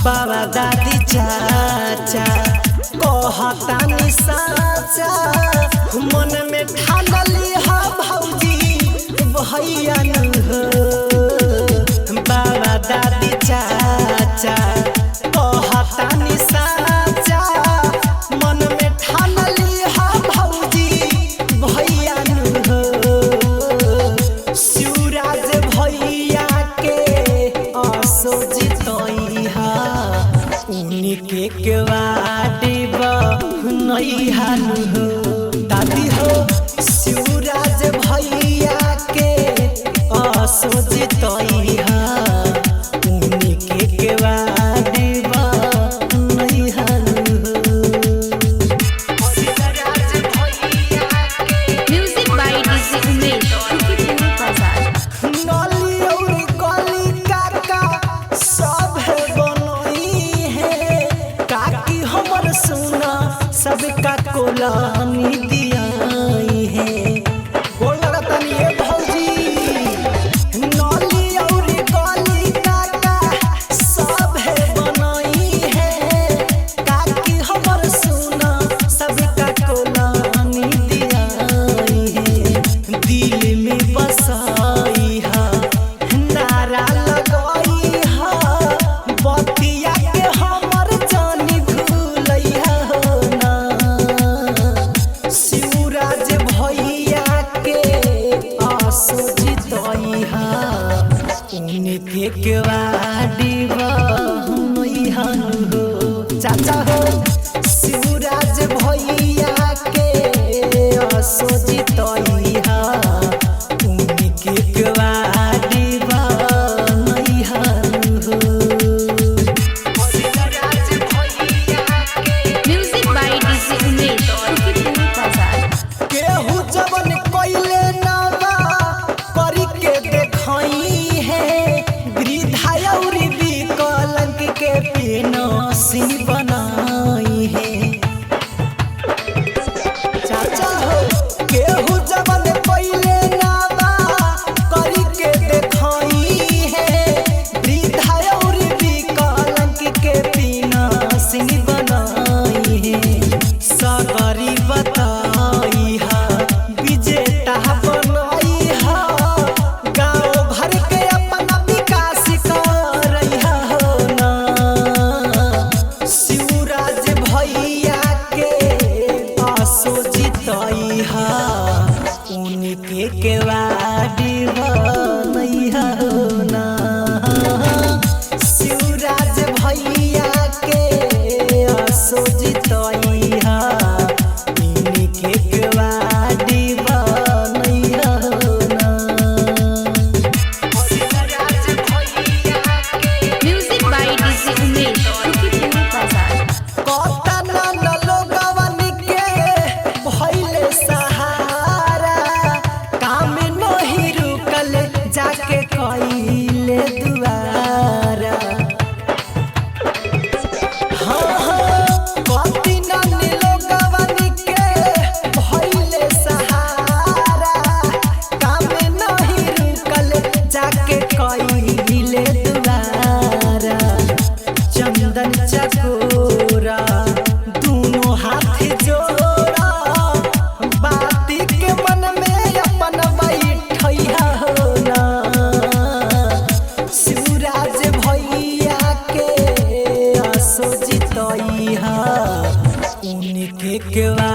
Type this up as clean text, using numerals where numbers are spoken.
बाबा दादी चाचा कहतानी साचा मन में ठानली हा भौजी भैया न हो। बाबा दादी चाचा कहतानी साचा मन में ठानली हा भौजी भैया न हो। शिवराज भैया के असोजितइहा उनके केवाड़ी बनइहा हो। दादी हो शिवराज भैया के असोजितइहा उनके केवाड़ी बनइहा हो। Music by DJ Umesh Sukhipur Bazar. नली और गली काका सब बनई है काकी हमर सुना सबका कोलानी दियाई है। गोल लगतनी ए भौजी नली और गली काका सब बनई है काकी हमर सुना सबका कोलानी दियाई है। दिल में बसाई हा नारा लगई हा बतिया के हमर जानी भूलैया हो ना। शिवराज भैया के असोजितइहा उनके केवाड़ी बनइहा हो। चाचा हो शिवराज भैया के असोजितइहा उनके केवाड़ी बनइहा हो। Music by DJ Umesh Sukhipur Bazar. केहू जवन कइले ना बा करी के देखई है वृद्धा और विकलांग के पेनसी बनाई है। चाचा हो केहू जवन कइले ना बा करी के देखई है वृद्धा और विकलांग के पेनसी बनाई है। सगरी बताई हा विजेता बनई हा गाँव भर के अपना विकास करई हो ना। शिवराज भैया के असोजितइहा उनके केवाड़ी बनई हो ना। शिवराज भैया के असोजितइहा उनके केवाड़ी बनई हो ना। Music by DJ Umesh Sukhipur Bazar. कतना न लोगवन के भइले सहारा काम नहीं रुकल जाके कइले दुआरा। कतना न लोगवन के भइले सहारा काम नहीं रुकल जाके कइले दुआरा। चंदन चकोरा दोनों हाथ जोड़ा बाती के मन में अपन बैठैया हो ना। शिवराज भैया के असोजितइहा उनके केवा